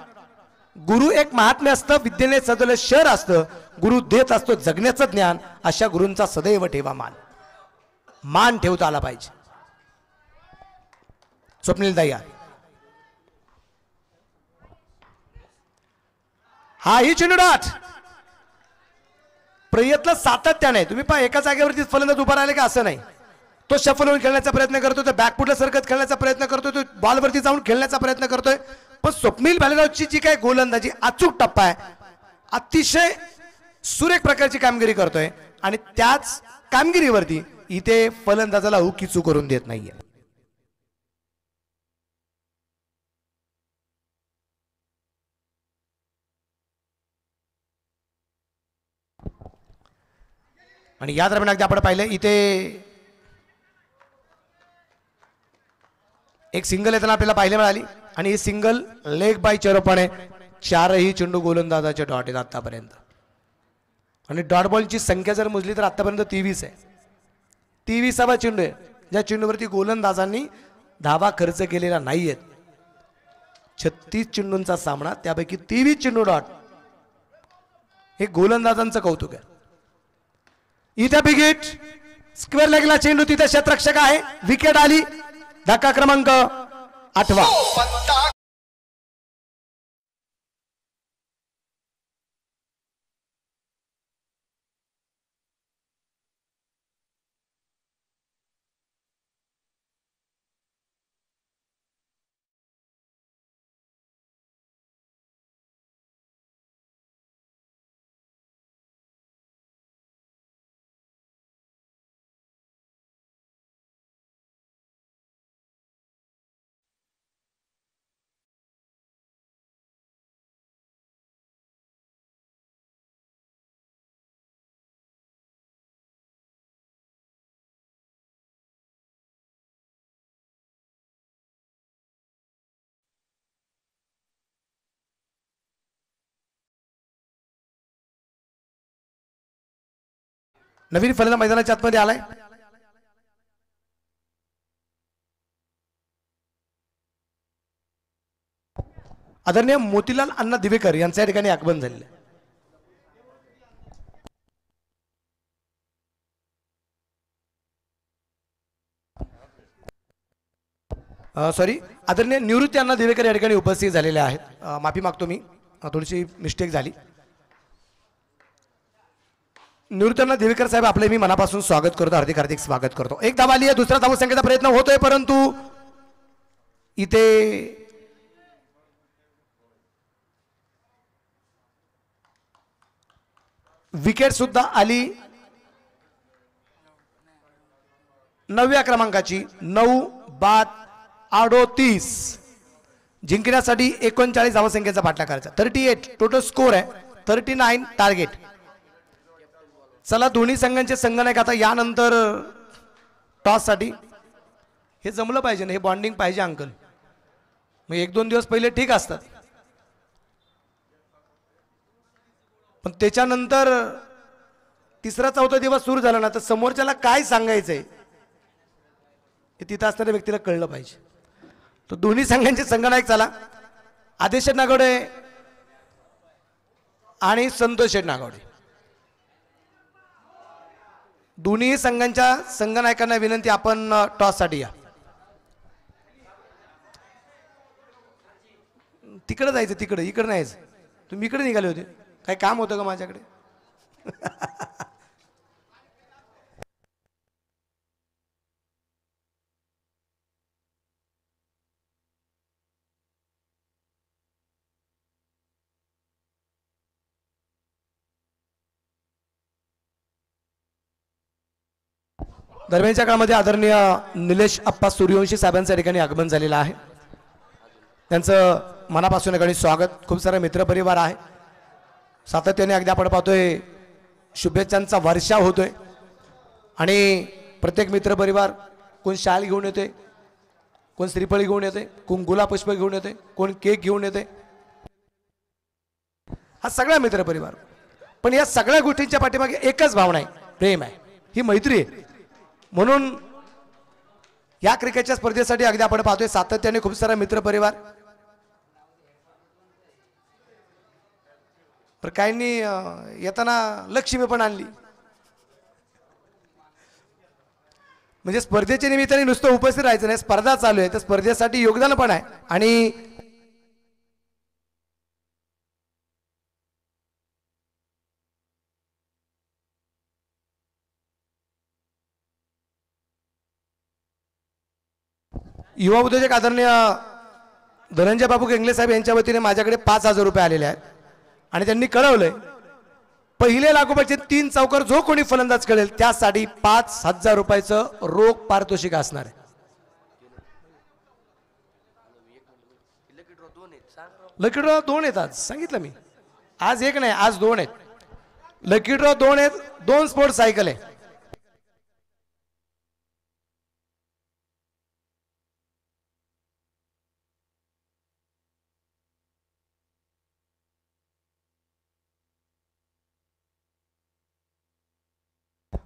गुरु एक महात्म्य असतं, विद्येने सजवलेलं शहर असतं. गुरु देत असतो जगण्याचं ज्ञान. अशा गुरूंचा सदैव ठेवा मान, मान ठेवता आला पाहिजे. स्वप्नील दया हा ही चेंडू डॉट. प्रयत्न सातत्याने तुम्ही पहा, एका जागेवरती फलंदाज उभा राहिले का असं नाही. तो शफल होऊन खेळण्याचा प्रयत्न करतो, तो बॅकफुटला सरकत खेळण्याचा प्रयत्न करतोय, तो बॉलवरती जाऊन खेळण्याचा प्रयत्न करतोय. पण स्वप्नील भालेरावची जी काय गोलंदाजी अचूक टप्पा आहे, अतिशय सुरेख प्रकारची कामगिरी करतोय आणि त्याच कामगिरीवरती इथे फलंदाजाला उकीचू करून देत नाहीये. आणि या दरम्यान अगदी आपण पाहिलं इथे एक सिंगल येताना आपल्याला पाहायला मिळाली आणि ही सिंगल लेग बाय चेरोपणे चारही चेंडू गोलंदाजाचे डॉट आहेत आतापर्यंत. आणि डॉट बॉलची संख्या जर मोजली तर आतापर्यंत 23 आहे. 23वा चेंडू आहे ज्या चेंडूवरती गोलंदाजांनी धावा खर्च केलेला नाहीयेत. 36 चेंडूंचा सामना त्यापैकी 23 चेंडू डॉट. हे गोलंदाजांचं कौतुक आहे. इथे विकेट स्क्वेअर लेगला चेंडू तिथे क्षेत्ररक्षक आहे. विकेट आली. धक्का क्रमांक 8वा. नवीन फलंदाज मैदानाच्या आतमध्ये आलाय. आदरणीय मोतीलाल अण्णा दिवेकर यांच्या ठिकाणी आगमन झालेलं आहे. सॉरी आदरणीय निवृत्ती अण्णा दिवेकर या ठिकाणी उपस्थित झालेले आहेत. माफी मागतो मी, थोडीशी मिस्टेक झाली. निवृत्ती अण्णा दिवेकर साहेब आपले मी मनापासून स्वागत करतो, हार्दिक हार्दिक स्वागत करतो. एक धाव आली आहे, दुसरा धाव संख्येचा प्रयत्न होतोय परंतु इथे विकेट सुद्धा आली. 9व्या क्रमांकाची 9-38 जिंकण्यासाठी 39 धावसंख्येचा पाठलाग करायचा. 38 टोटल स्कोर आहे. 39 टार्गेट. चला दोन्ही संघांचे संघनायक आता यानंतर टॉस साठी. हे जमलं पाहिजे ना, हे बॉन्डिंग पाहिजे अंकल. मग 1-2 दिवस पहिले ठीक असतात पण त्याच्यानंतर तिसरा चौथा दिवस सुरू झाला ना तर समोरच्याला काय सांगायचंय हे तिथं असणाऱ्या व्यक्तीला कळलं पाहिजे. तर दोन्ही संघांचे संघनायक चला आदेश नागवडे आणि संतोष नागवडे. दोन्ही संघांच्या संघनायकांना विनंती आपण टॉस साठी या. तिकडे जायचं, तिकडे इकडे नाही जायचं. तुम्ही इकडे निघाले होते, काही काम होतं का माझ्याकडे? दरम्यानच्या काळामध्ये आदरणीय निलेश अप्पा सूर्यवंशी साहेबांच्या ठिकाणी आगमन झालेलं आहे. त्यांचं मनापासून ठिकाणी स्वागत. खूप सारा मित्रपरिवार आहे. सातत्याने अगदी आपण पाहतोय शुभेच्छांचा वर्षा होतोय आणि प्रत्येक मित्रपरिवार कोण शाल घेऊन येते, कोण श्रीफळी घेऊन येते, कोण गुलाबपुष्प घेऊन येते, कोण केक घेऊन येते. हा सगळा मित्रपरिवार. पण या सगळ्या गोष्टींच्या पाठीमागे एकच भावना आहे, प्रेम आहे, ही मैत्री आहे. म्हणून या क्रिकेटच्या स्पर्धेसाठी अगदी आपण पाहतोय सातत्याने खूप सारा मित्रपरिवार. पण काहींनी येताना लक्ष्मी पण आणली. म्हणजे स्पर्धेच्या निमित्ताने नुसतं उपस्थित राहायचं नाही, स्पर्धा चालू आहे तर स्पर्धेसाठी योगदान पण आहे. आणि युवा उद्योजक आदरणीय धनंजय बाबू गेंगले साहेब यांच्या वतीने माझ्याकडे 5,000 रुपये आलेले आहेत आणि त्यांनी कळवलंय पहिले लागोपाठचे 3 चौकार जो कोणी फलंदाज कळेल त्यासाठी 5,000 रुपयाचं रोख पारितोषिक असणार आहे. लकी ड्रॉ 2 आहेत आज, सांगितलं मी. आज एक नाही, आज 2 आहेत. लकी ड्रॉ 2 आहेत, 2 स्पोर्ट्स सायकल आहे.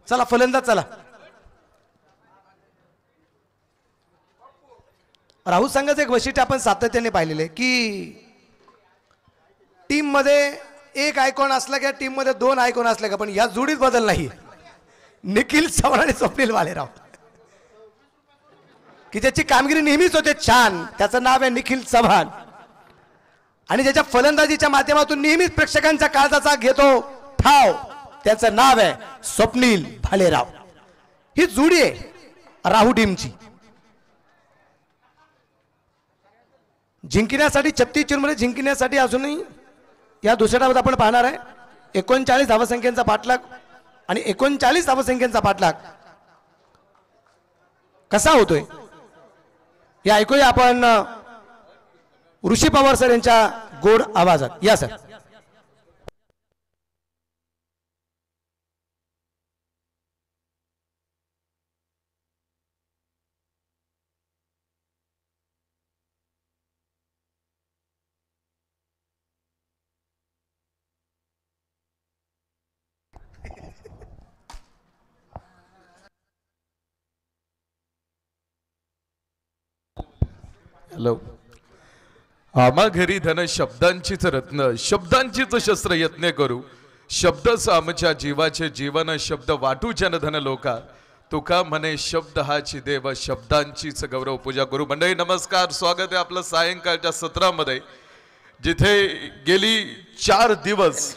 चला फलंदाज चला. राहुल संघाचं एक वैशिष्ट्य आपण सातत्याने पाहिलेले की टीम मध्ये एक आयकॉन असला की टीम मध्ये 2 आयकॉन असले का, पण या जोडीत बदल नाही. निखिल चव्हाण आणि स्वप्नील भालेराव की ज्याची कामगिरी नेहमीच होते छान, त्याचं नाव आहे निखिल चव्हाण. आणि ज्याच्या फलंदाजीच्या माध्यमातून नेहमीच प्रेक्षकांच्या काळजाचा घेतो ठाव, त्याचं नाव आहे स्वप्नील भालेराव. ही जोडी आहे राहू टीमची. जिंकण्यासाठी 36 चेंडूमध्ये जिंकण्यासाठी अजूनही या दुसऱ्या डावात आपण पाहणार आहे 39 धावसंख्येचा पाठलाग. आणि 39 धावसंख्येचा पाठलाग कसा होतोय हे ऐकूया आपण ऋषी पवार सर यांच्या गोड आवाजात. या सर. हॅलो. आम्हा घरी धन शब्दांचीच रत्न, शब्दांचीच शस्त्र यत्न करू. शब्दच आमच्या जीवाचे जीवन, शब्द वाटूच्या न धन लोका. तुका म्हणे शब्द हाची देव, शब्दांचीच गौरव पूजा करू. मंडळी नमस्कार, स्वागत आहे आपलं सायंकाळच्या सत्रामध्ये, जिथे गेली 4 दिवस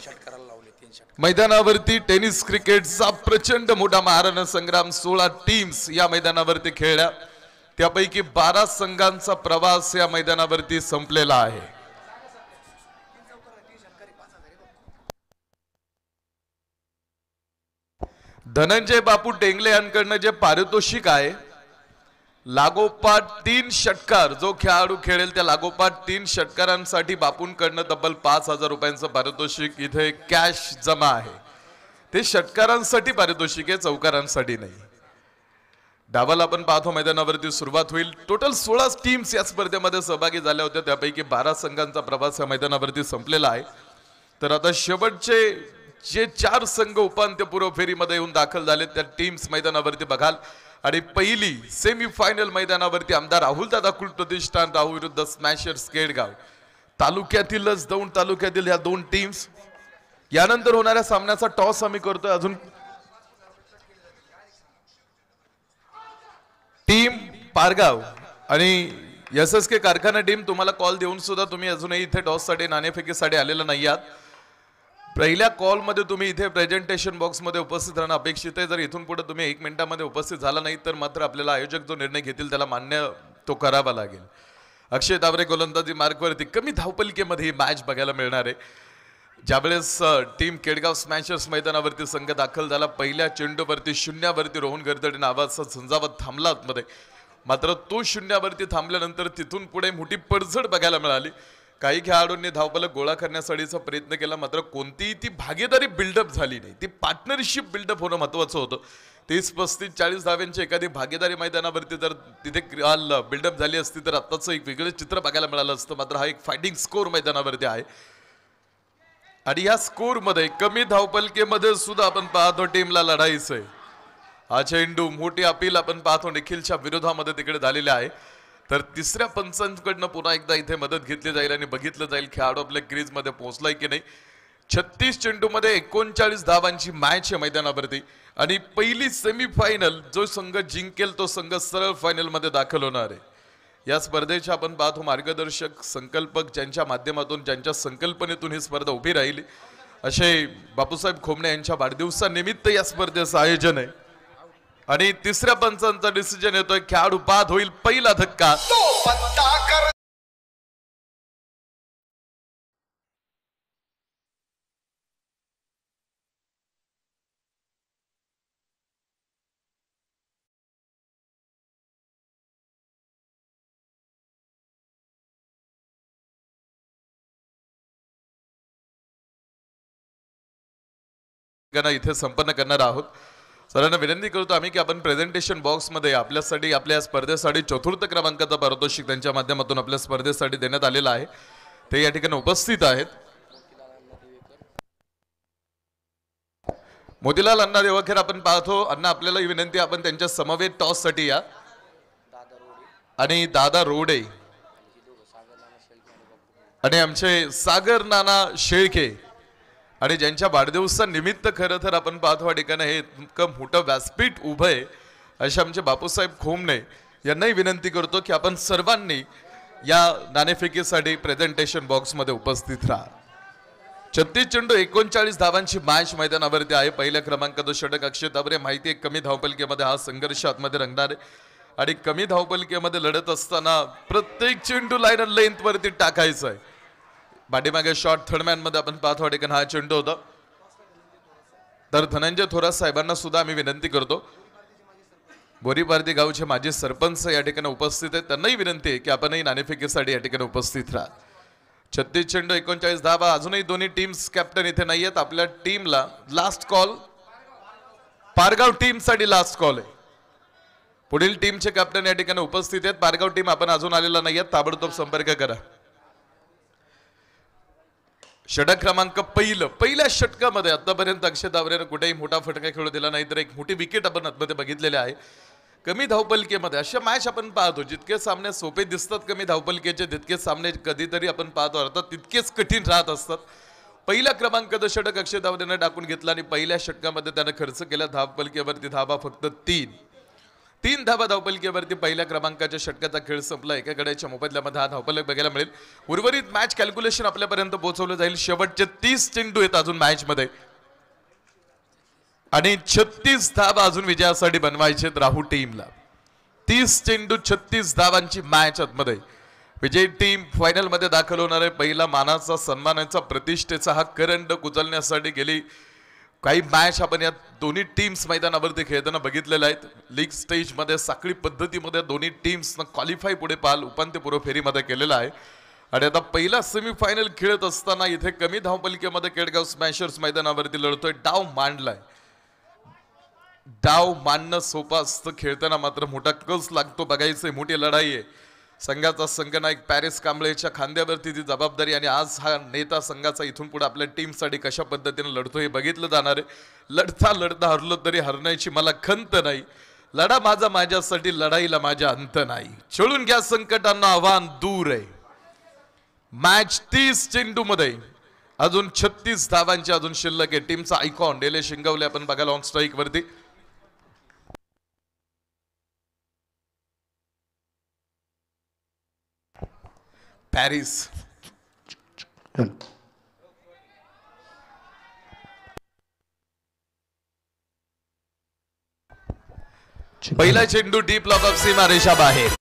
मैदानावरती टेनिस क्रिकेटचा प्रचंड मोठा महारण संग्राम 16 टीम्स या मैदानावरती खेळल्या. त्यापैकी 12 संघांचा प्रवास या मैदानावरती संपलेला आहे. धनंजय बापू टेंगले यांकडनं जे पारितोषिक आहे, लागोपाठ 3 षटकार जो खेळाडू खेळेल त्या लागोपाठ 3 षटकारांसाठी बापूंकडनं तब्बल 5,000 रुपयांचं पारितोषिक इथे कॅश जमा आहे. ते षटकारांसाठी पारितोषिक आहे, चौकारांसाठी नाही. डावाला आपण पाहतो मैदानावरती सुरुवात होईल. टोटल 16 टीम्स या स्पर्धेमध्ये सहभागी झाल्या होत्या, त्यापैकी 12 संघांचा प्रवास या मैदानावरती संपलेला आहे. तर आता शेवटचे जे 4 संघ उपांत्यपूर्व फेरीमध्ये येऊन दाखल झाले त्या टीम्स मैदानावरती बघाल. आणि पहिली सेमीफायनल मैदानावरती आमदार राहुलदादा कुल प्रतिष्ठान राहू विरुद्ध स्मॅशर्स केडगाव, तालुक्यातीलच दौंड तालुक्यातील या 2 टीम्स. यानंतर होणाऱ्या सामन्याचा टॉस आम्ही करतोय. अजून टीम पारगाव आणि SSK कारखाना टीम तुम्हाला कॉल देऊन सुद्धा तुम्ही अजूनही इथे टॉससाठी नाणेफेकीसाठी आलेला नाही आहात. पहिल्या कॉलमध्ये तुम्ही इथे प्रेझेंटेशन बॉक्समध्ये उपस्थित राहणं अपेक्षित आहे. जर इथून पुढे तुम्ही 1 मिनिटामध्ये उपस्थित झाला नाही तर मात्र आपल्याला आयोजक जो निर्णय घेतील त्याला मान्य तो करावा लागेल. अक्षय तावरे गोलंदाजी मार्कवरती कमी धावपलिकेमध्ये ही मॅच बघायला मिळणार आहे. ज्यावेळेस टीम केडगाव स्मॅशर्स मैदानावरती संघ दाखल झाला, पहिल्या चेंडूवरती 0वरती रोहन गरदडे नावाचा झंझावत थांबला आतमध्ये. मात्र तो 0वरती थांबल्यानंतर तिथून पुढे मोठी पडझड बघायला मिळाली. काही खेळाडूंनी धावफलक गोळा करण्यासाठीचा प्रयत्न केला, मात्र कोणतीही ती भागीदारी बिल्डअप झाली नाही. ती पार्टनरशिप बिल्डअप होणं महत्वाचं होतं. 30, 35, 40 धाव्यांची एखादी भागीदारी मैदानावरती जर तिथे बिल्डअप झाली असती तर आत्ताचं एक वेगळं चित्र बघायला मिळालं असतं. मात्र हा एक फायटिंग स्कोर मैदानावरती आहे. आणि या स्कोर मध्ये कमी धावपलकेमध्ये सुद्धा आपण पाहतो टीमला लढाईच आहे. हा चेंडू मोठी अपील आपण पाहतो निखिलच्या विरोधामध्ये तिकडे झालेले आहे. तर तिसऱ्या पंचांकडनं पुन्हा एकदा इथे मदत घेतली जाईल आणि बघितलं जाईल खेळाडू आपल्या क्रीज मध्ये पोहोचलाय की नाही. 36 चेंडूमध्ये 39 धावांची मॅच आहे मैदानावरती. आणि पहिली सेमीफायनल जो संघ जिंकेल तो संघ सरळ फायनल मध्ये दाखल होणार आहे. या स्पर्धेच्या आपण पाहतो मार्गदर्शक संकल्पक ज्यांच्या माध्यमातून ज्यांच्या संकल्पनेतून ही स्पर्धा उभी राहिली असे बापूसाहेब खोमणे यांच्या वाढदिवसानिमित्त या स्पर्धेचं आयोजन आहे. आणि तिसऱ्या पंचांचा डिसिजन येतोय, खेळाडू बाद होईल, पहिला धक्का. मालिकांना इथे संपन्न करणार आहोत. सरांना विनंती करतो आम्ही की आपण प्रेझेंटेशन बॉक्समध्ये आपल्यासाठी आपल्या स्पर्धेसाठी चतुर्थ क्रमांकाचा पारितोषिक त्यांच्या माध्यमातून आपल्या स्पर्धेसाठी देण्यात आलेला आहे. ते या ठिकाणी उपस्थित आहेत. मोतीलाल अण्णा देवखेर आपण पाहतो. अण्णा आपल्याला ही विनंती, आपण त्यांच्या समवेत टॉससाठी या. आणि दादा रोडे आणि आमचे सागर नाना शेळके आणि ज्यांच्या वाढदिवसानिमित्त खरं तर आपण पाहतो या ठिकाणी हे इतकं मोठं व्यासपीठ उभं आहे असे आमचे बापूसाहेब खोमणे यांनाही विनंती करतो की आपण सर्वांनी या नाणेफेकीसाठी प्रेझेंटेशन बॉक्समध्ये उपस्थित राहा. 36 चेंडू 39 धावांची मॅच मैदानावरती आहे. पहिल्या क्रमांकाचं षटक अक्षय तावरे. माहिती आहे कमी धावपलकेमध्ये हा संघर्ष आतमध्ये रंगणार आहे आणि कमी धावपलकेमध्ये लढत असताना प्रत्येक चेंडू लाईन लेंथ वरती टाकायचा आहे. पाठीमागे शॉर्ट थर्डमॅन मध्ये आपण पाहतो ठिकाणी हा चेंडू होता. तर धनंजय थोरात साहेबांना सुद्धा आम्ही विनंती करतो. बोरीपारधी गावचे माजी सरपंच या ठिकाणी उपस्थित आहेत. त्यांनाही विनंती आहे की आपणही नाणेफेकीसाठी या ठिकाणी उपस्थित राहा. 36 चेंडू 39 धावा. अजूनही दोन्ही टीम्स कॅप्टन इथे नाही आहेत. आपल्या टीमला लास्ट कॉल, पारगाव टीम साठी लास्ट कॉल आहे. पुढील टीमचे कॅप्टन या ठिकाणी उपस्थित आहेत. पारगाव टीम आपण अजून आलेला नाही आहेत, ताबडतोब संपर्क करा. षटक क्रमांक पहिल्या षटकामध्ये आतापर्यंत अक्षय तावरेनं कुठेही मोठा फटका खेळू दिला नाही, तर एक मोठी विकेट आपण आतमध्ये बघितलेली आहे. कमी धावपलकेमध्ये अशा मॅच आपण पाहतो, जितके सामने सोपे दिसतात कमी धावपलकेचे, तितकेच सामने कधीतरी आपण पाहतो अर्थात तितकेच कठीण राहत असतात. पहिल्या क्रमांकाचं षटक अक्षय तावरेनं टाकून घेतला आणि पहिल्या षटकामध्ये त्यानं खर्च केला धावपलकेवरती धावा फक्त 3 धावा धावपलकेवरती पहिल्या क्रमांकाच्या षटकाचा खेळ संपला. एका गड्याच्या मोबदल्यामध्ये हा धावपलक बघायला मिळेल. उर्वरित मॅच कॅल्क्युलेशन आपल्यापर्यंत पोहोचवलं जाईल. शेवटचे 30 चेंडू आहेत अजून मॅच मध्ये आणि 36 धावा अजून विजयासाठी बनवायचे राहू टीमला. 30 चेंडू 36 धावांची मॅच आतमध्ये. विजयी टीम फायनल मध्ये दाखल होणार आहे. पहिला मानाचा, सन्मानाचा, प्रतिष्ठेचा हा करंडक उचलण्यासाठी गेली काही मॅच आपण या दोन्ही टीम्स मैदानावरती खेळताना बघितलेल्या आहेत. लीग स्टेज मध्ये साखळी पद्धतीमध्ये दोन्ही टीम्सनं क्वालिफाय पुढे पाल उपांत्यपूर्व फेरीमध्ये केलेला आहे. आणि आता पहिला सेमीफायनल खेळत असताना इथे कमी धावपलकेमध्ये केडगाव स्मॅशर्स मैदानावरती लढतोय. डाव मांडलाय. डाव मांडणं सोपं असतं, खेळताना मात्र मोठा कस लागतो. बघायचं मोठी लढाई आहे. संघाचा संघनायक पॅरिस कांबळेच्या खांद्यावरती ती जबाबदारी आणि आज हा नेता संघाचा इथून पुढे आपल्या टीमसाठी कशा पद्धतीने लढतो हे बघितलं जाणार आहे. लढता लढता हरलो तरी हरण्याची मला खंत नाही. लढा माझा माझ्यासाठी, लढाईला माझ्या अंत नाही. चळून घ्या संकटांना, आव्हान दूर आहे. मॅच 30 चेंडू मध्ये अजून 36 धावांची अजून शिल्लक आहे. टीमचा आयकॉन डेले शिंगवले आपण बघायला ऑन स्ट्राईक वरती. पॅरिस पहिला चेंडू डीप लॉक ऑफ सीमा रेषा बाहेर.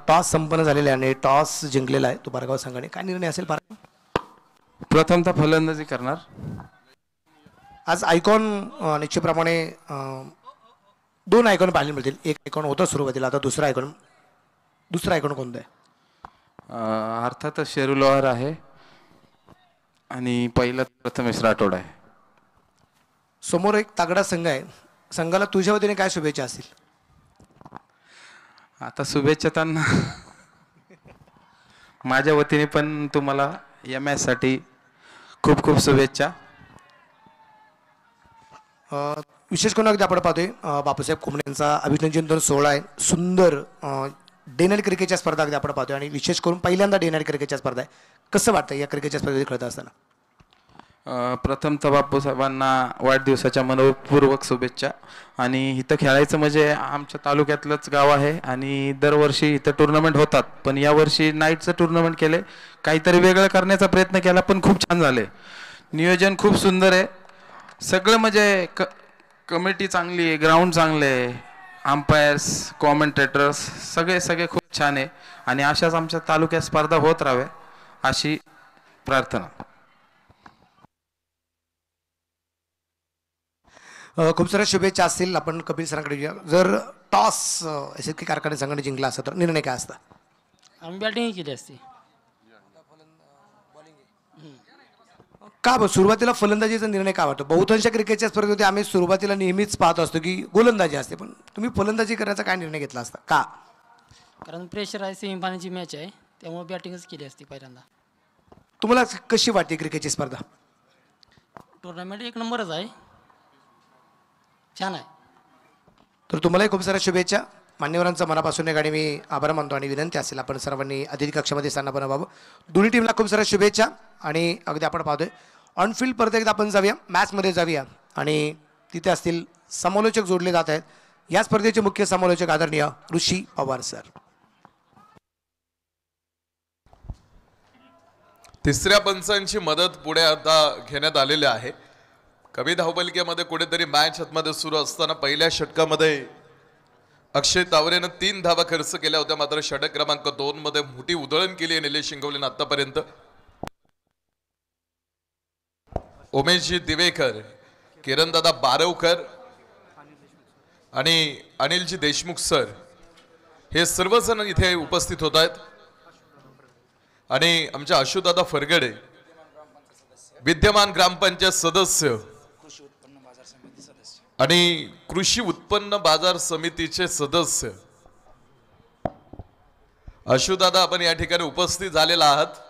टॉस संपन्न झालेले आहे आणि टॉस जिंकलेला आहे तो पारगाव संघाने. काय निर्णय असेल पारगाव? प्रथमतः फलंदाजी करणार. आज आयकॉन निश्चितप्रमाणे 2 आयकॉन पाहायला मिळतील. एक आयकॉन होतं सुरुवातीला, आता दुसरा आयकॉन कोणतं आहे? अर्थातच शेरू लोहार आहे आणि पहिला प्रथमेश राठोड आहे. समोर एक तगडा संघ आहे, संघाला तुझ्या वतीने काय शुभेच्छा असतील? आता शुभेच्छा त्यांना माझ्या वतीने पण तुम्हाला MS साठी खूप खूप शुभेच्छा. विशेष करून अगदी आपण पाहतोय बापूसाहेब कुंबळेंचा अभिनंदन सोहळा आहे. सुंदर डे नाईट क्रिकेटच्या स्पर्धा अगदी आपण पाहतोय आणि विशेष करून पहिल्यांदा डे नाईट क्रिकेटच्या स्पर्धा आहे. कसं वाटतं या क्रिकेटच्या स्पर्धेत खेळत असताना? प्रथमतः बापूसाहेबांना वाढदिवसाच्या मनपूर्वक शुभेच्छा. आणि इथं खेळायचं म्हणजे आमच्या तालुक्यातलंच गाव आहे आणि दरवर्षी इथं टुर्नामेंट होतात, पण यावर्षी नाईटचं टुर्नामेंट केले, काहीतरी वेगळं करण्याचा प्रयत्न केला, पण खूप छान झाले. नियोजन खूप सुंदर आहे, सगळं म्हणजे कमिटी चांगली आहे, ग्राउंड चांगले आहे, अंपायर्स, कॉमेंटेटर्स सगळे खूप छान आहे आणि अशाच आमच्या तालुक्यात स्पर्धा होत राहाव्या अशी प्रार्थना. खूप साऱ्या शुभेच्छा असतील. आपण कपिल सरांकडे घेऊया. जर टॉस SSK कारखाने संघाने जिंकला असता तर निर्णय काय असता? आम्ही बॅटिंग केली असती. का बरं सुरुवातीला फलंदाजीचा निर्णय का वाटतो? बहुतांश क्रिकेटच्या स्पर्धेमध्ये आम्ही सुरुवातीला नेहमीच पाहत असतो की गोलंदाजी असते, पण तुम्ही फलंदाजी करायचा काय निर्णय घेतला असता का? कारण प्रेशर आहे, सेमीफायनलची मॅच आहे, त्यामुळे बॅटिंगच केली असती पहिल्यांदा. तुम्हाला कशी वाटते क्रिकेटची स्पर्धा? टुर्नामेंट एक नंबरच आहे, छान आहे. तर तुम्हालाही खूप साऱ्या शुभेच्छा. मान्यवरांचा मनापासून एक आणि मी आभार मानतो आणि विनंती असेल आपण सर्वांनी अतिथी कक्षामध्ये स्थान बनवावं. दोन्ही टीमला खूप साऱ्या शुभेच्छा आणि अगदी आपण पाहतोय ऑनफिल्ड परत एकदा आपण जाऊया, मॅचमध्ये जाऊया आणि तिथे असतील समालोचक जोडले जात आहेत. या स्पर्धेचे मुख्य समालोचक आदरणीय ऋषी पवार सर. तिसऱ्या पंचांची मदत पुढे आता घेण्यात आलेली आहे. कमी धावपलिकेमध्ये कुठेतरी मॅच हातमध्ये सुरू असताना पहिल्या षटकामध्ये अक्षय तावरेनं 3 धावा खर्च केल्या होत्या, मात्र षटक क्रमांक 2 मध्ये मोठी उधळण केली आहे निलेश शिंगवलेनं आतापर्यंत. उमेशजी दिवेकर, किरणदादा बारवकर आणि अनिलजी देशमुख सर हे सर्वजण इथे उपस्थित होत आहेत. आणि आमच्या अशुदादा फरगडे विद्यमान ग्रामपंचायत सदस्य आणि कृषी उत्पन्न बाजार समितीचे सदस्य. अशुदादा आपण या ठिकाणी उपस्थित झालेला आहात.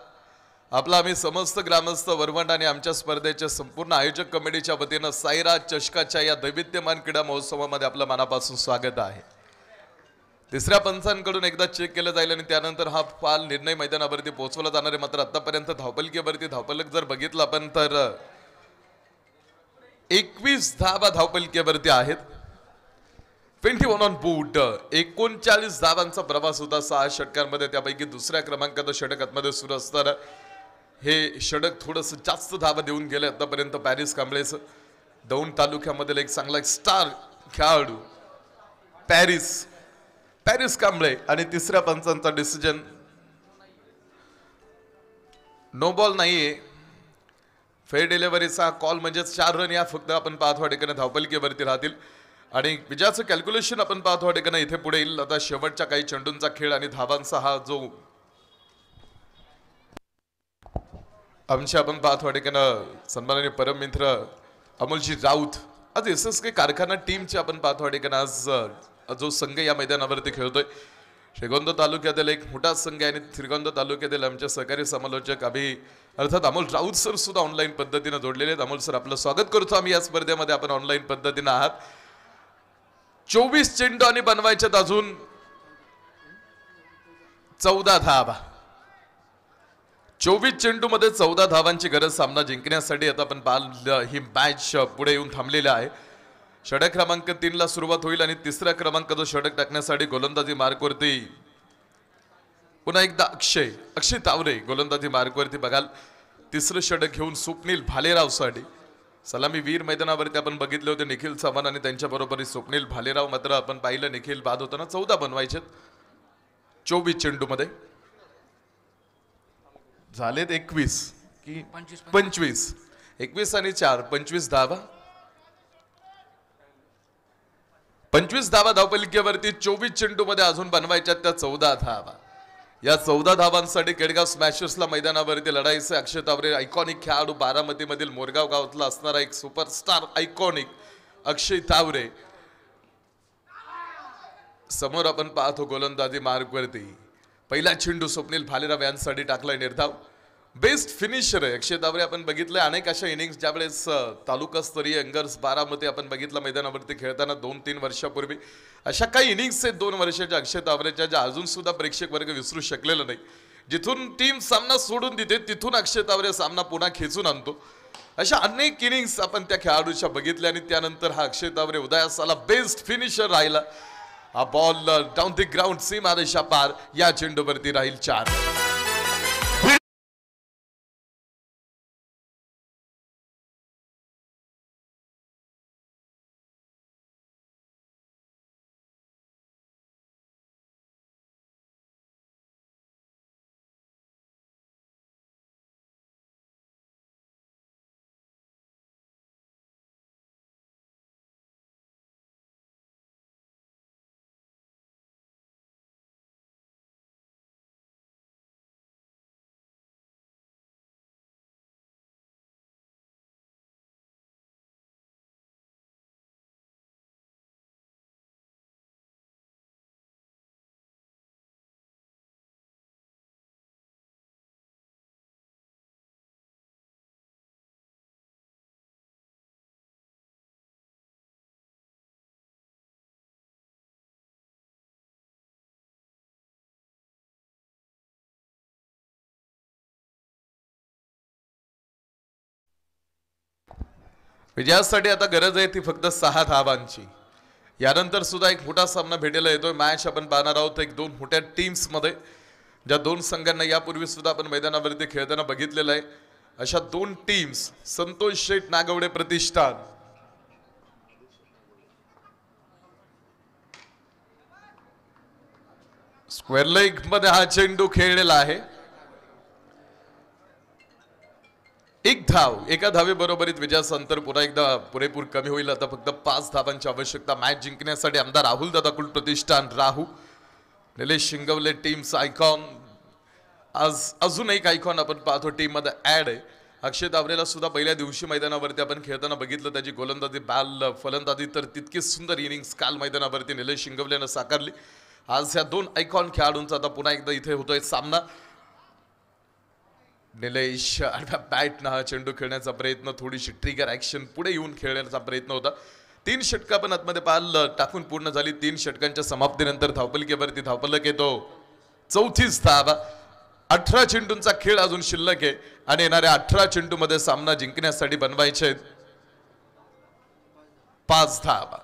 आपला आम्ही समस्त ग्रामस्थ वरवंड आणि आमच्या स्पर्धेच्या संपूर्ण आयोजक कमिटीच्या वतीनं साईराज चषकाच्या या दैविध्यमान क्रीडा महोत्सवामध्ये आपलं मनापासून स्वागत आहे. तिसऱ्या पंचांकडून एकदा चेक केलं जाईल आणि त्यानंतर हा फाल निर्णय मैदानावरती पोहोचवला जाणार आहे. मात्र आतापर्यंत धावपलक जर बघितलं आपण तर 21 धावा धावपलकेवरती आहेत. 21 ऑन बोर्ड. 39 धावांचा प्रवास होता 6 षटकांमध्ये, त्यापैकी दुसऱ्या क्रमांकाचं षटक आतमध्ये सुरू असताना हे षटक थोडस जास्त धावा देऊन गेले आतापर्यंत पॅरिस कांबळेचं. दौंड तालुक्यामधील एक चांगला स्टार खेळाडू पॅरिस कांबळे. आणि तिसऱ्या पंचांचा डिसिजन नो बॉल नाहीये, फेअर डिलिव्हरीचा कॉल म्हणजे 4 रन या फक्त आपण पाहतो ठिकाणी धावपलिकेवरती राहतील. आणि विजयाचं कॅल्क्युलेशन आपण पाहतो ठिकाणी इथे पुढे येईल. आता शेवटच्या काही चेंडूंचा खेळ आणि धावांचा हा जो आमच्या आपण पाहतो ठिकाणी सन्माननीय परममित्र अमोलजी राऊत, आज SSK कारखाना टीमचे आपण पाहतो ठिकाणी आज जो संघ या मैदानावरती खेळतोय श्रीगोंदा तालुक्यातील एक मोठा संघ आहे. आणि श्रीगोंदा तालुक्यातील आमचे सहकारी समालोचक अर्थात अमोल राऊत सर सुद्धा ऑनलाईन पद्धतीने जोडलेले आहेत. अमोल सर आपलं स्वागत करतो आम्ही या स्पर्धेमध्ये. आपण ऑनलाईन पद्धतीने आहात. 24 चेंडू आणि बनवायच्यात अजून 14 धावा. 24 चेंडू मध्ये 14 धावांची गरज सामना जिंकण्यासाठी. आता आपण पाहिलं ही मॅच पुढे येऊन थांबलेली आहे. षटक क्रमांक 3 ला सुरुवात होईल आणि तिसऱ्या क्रमांकाचं षटक टाकण्यासाठी गोलंदाजी मार्कवरती पुन्हा एकदा अक्षय तावरे गोलंदाजी मार्कवरती बघाल. तिसरं षटक घेऊन स्वप्नील भालेरावसाठी सलामी वीर मैदानावरती आपण बघितले होते निखिल चव्हाण आणि त्यांच्या बरोबर स्वप्नील भालेराव. मात्र आपण पाहिलं निखिल बाद होताना 14 बनवायचे 24 चेंडू मध्ये झालेत 21 की 25. 21 आणि 4 25 धावा. 25 धावा धावपलिकेवरती 24 चेंडू मध्ये अजून बनवायच्या त्या 14 धावा. या 14 धावांसाठी केडगाव स्मॅशर्सला मैदानावरती लढाईचे. अक्षय तावरे आयकॉनिक खेळाडू, बारामती मधील मोरगाव गावातला असणारा एक सुपरस्टार आयकॉनिक अक्षय तावरे. समोर आपण पाहतो गोलंदाजी मार्गवरती पहिला चेंडू स्वप्नील भालेराव यांसाठी टाकलाय निर्धाव. बेस्ट फिनिशर आहे अक्षय तावरे. आपण बघितलंय अनेक अशा इनिंग्स ज्यावेळेस तालुकास्तरीय अंगर्स बारामती आपण बघितलं मैदानावरती खेळताना 2-3 वर्षापूर्वी. अशा काही इनिंग्स आहेत 2 वर्षाच्या अक्षय तावरेच्या ज्या अजून सुद्धा प्रेक्षक वर्ग विसरू शकलेला नाही. जिथून टीम सामना सोडून देते तिथून अक्षय तावरे सामना पुन्हा खेचून आणतो. अशा अनेक इनिंग्स आपण त्या खेळाडूच्या बघितल्या आणि त्यानंतर हा अक्षय तावरे उदयास आला. बेस्ट फिनिशर राहिला. हा बॉल डाऊन द ग्राउंड सीमा रेषा पार. या चेंडूवरती राहील 4. विजयासाठी आता गरज आहे ती फक्त 6 धावांची. यानंतर सुद्धा एक मोठा सामना भेटायला येतोय. मॅच आपण पाहणार आहोत एक 2 मोठ्या टीम्स मध्ये, ज्या 2 संघांना यापूर्वी सुद्धा आपण मैदानावरती खेळताना बघितलेलं आहे. अशा 2 टीम्स संतोष शेठ नागवडे प्रतिष्ठान स्क्वेअर लेग मध्ये हा चेंडू खेळलेला आहे. 1 धाव, एका धावे बरोबरीत विजयाचं अंतर पुन्हा एकदा पुरेपूर कमी होईल. आता फक्त 5 धावांची आवश्यकता मॅच जिंकण्यासाठी. आमदार राहुल दादा कुल प्रतिष्ठान राहू, निलेश शिंगवले टीमचा आयकॉन. आज अजून एक आयकॉन आपण पाहतो टीम मध्ये ऍड आहे. अक्षय तावरेला सुद्धा पहिल्या दिवशी मैदानावरती आपण खेळताना बघितलं. त्याची गोलंदाजी, बॅल फलंदाजी तर तितकी सुंदर इनिंग्स काल मैदानावरती निलेश शिंगवलेनं साकारली. आज ह्या 2 आयकॉन खेळाडूंचा आता पुन्हा एकदा इथे होतोय सामना. निलेश आडव्या बॅटनं हा चेंडू खेळण्याचा प्रयत्न, थोडीशी ट्रिगर ऍक्शन पुढे येऊन खेळण्याचा प्रयत्न होता. 3 षटकं पण आतमध्ये पाल टाकून पूर्ण झाली. 3 षटकांच्या समाप्तीनंतर धावपलिकेवरती धावपलक येतो. 34 धावा. 18 चेंडूंचा खेळ अजून शिल्लक आहे आणि येणाऱ्या 18 चेंडूमध्ये सामना जिंकण्यासाठी बनवायचे 5 धावा.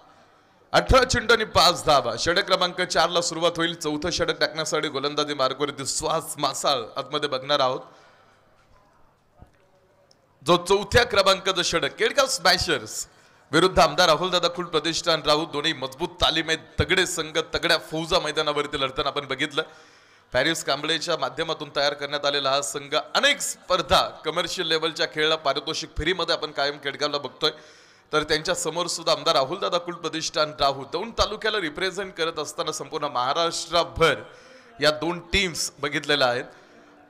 18 चेंडू आणि 5 धावा. षटक क्रमांक 4 ला सुरुवात होईल. 4थं षटक टाकण्यासाठी गोलंदाजी मार्गवरती श्वास मासाळ आतमध्ये बघणार आहोत. जो 4थ्या क्रमांकाचं षटक केडगाव स्मॅशर्स विरुद्ध आमदार राहुल दादा कुल प्रतिष्ठान राहू. दोन्ही मजबूत तालीम आहेत. तगडे संघ, तगड्या फौजा मैदानावरती लढताना आपण बघितलं. पॅरिस कांबळेच्या माध्यमातून तयार करण्यात आलेला हा संघ अनेक स्पर्धा कमर्शियल लेवलच्या खेळला पारितोषिक फेरीमध्ये आपण कायम केडगावला बघतोय. तर त्यांच्या समोर सुद्धा आमदार राहुल दादा कुल प्रतिष्ठान राहू दौंड तालुक्याला रिप्रेझेंट करत असताना संपूर्ण महाराष्ट्रभर या 2 टीम्स बघितलेल्या आहेत.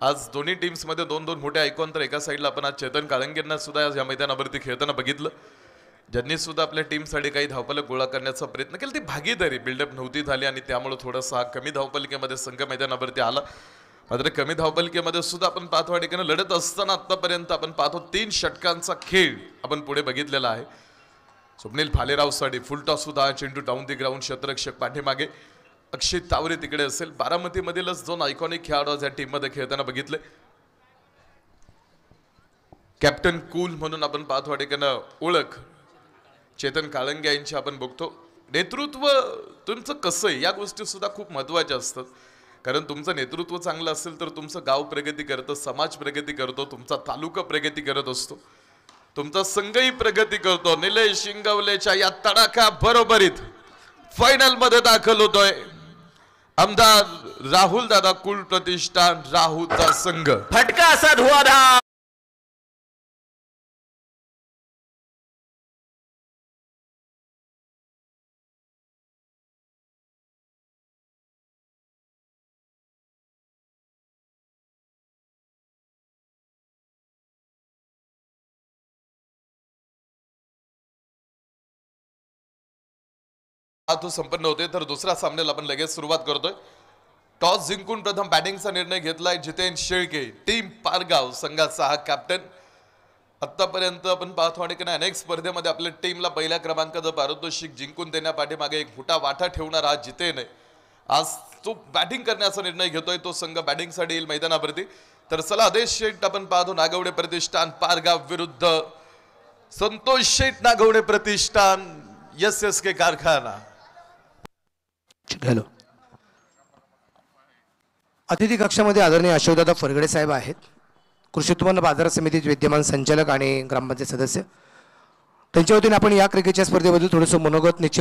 आज दोन्ही टीम्स मध्ये 2-2 मोठे आयकॉन. तर एका साईडला आपण आज चेतन काळंगेंना सुद्धा या मैदानावरती खेळताना बघितलं, ज्यांनी सुद्धा आपल्या टीमसाठी काही धावपलक गोळा करण्याचा प्रयत्न केला. ती भागीदारी बिल्डअप नव्हती झाली आणि त्यामुळे थोडासा हा कमी धावपलिकेमध्ये संघ मैदानावरती आला. मात्र कमी धावपलिकेमध्ये सुद्धा आपण पाहतो ठिकाणी लढत असताना आतापर्यंत आपण पाहतो 3 षटकांचा खेळ आपण पुढे बघितलेला आहे. स्वप्नील भालेरावसाठी फुलटॉस सुद्धा चेंडू डाऊन दी ग्राउंड, क्षेत्ररक्षक पाठीमागे. अक्षय तावरे तिकडे असेल. बारामतीमधीलच 2 आयकॉनिक खेळाडू या टीम मध्ये खेळताना बघितले. कॅप्टन कूल म्हणून आपण पाहतो ठिकाणी ओळख चेतन काळंगे यांची आपण बघतो. नेतृत्व तुमचं कसं आहे या गोष्टी सुद्धा खूप महत्वाच्या असतात. कारण तुमचं नेतृत्व चांगलं असेल तर तुमचं गाव प्रगती करतं, समाज प्रगती करतो, तुमचा तालुका प्रगती करत असतो, तुमचा संघही प्रगती करतो. निलेश शिंगवलेच्या या तडाखा बरोबरीत फायनल मध्ये दाखल होतोय आमदार राहुल दादा कुल प्रतिष्ठान राहूचा संघ. फटका असा धुआधार. तो संपन्न होते तर दुसऱ्या सामन्याला आपण लगेच सुरुवात करतोय. टॉस जिंकून प्रथम बॅटिंगचा निर्णय घेतलाय जितेन शेळके, टीम पारगाव संघाचा हा कॅप्टन. आतापर्यंत आपण पाहतो आणि की नाही अनेक स्पर्धेमध्ये आपल्या टीमला पहिल्या क्रमांकाचं पारितोषिक जिंकून देण्यापाठीमागे एक मोठा वाटा ठेवणारा हा जितेन आहे. आज तो बॅटिंग करण्याचा निर्णय घेतोय. तो संघ बॅटिंगसाठी येईल मैदानावरती. तर चला आदेश शेठ आपण पाहतो नागवडे प्रतिष्ठान पारगाव विरुद्ध संतोष शेठ नागवडे प्रतिष्ठान SSK कारखाना. हॅलो. अतिथी कक्षामध्ये आदरणीय अशोकदादा फरगडे साहेब आहेत, कृषी उत्पन्न बाजार समितीचे विद्यमान संचालक आणि ग्रामपंचायत सदस्य. त्यांच्या वतीने आपण या क्रिकेटच्या स्पर्धेबद्दल थोडंसं मनोगत निश्चित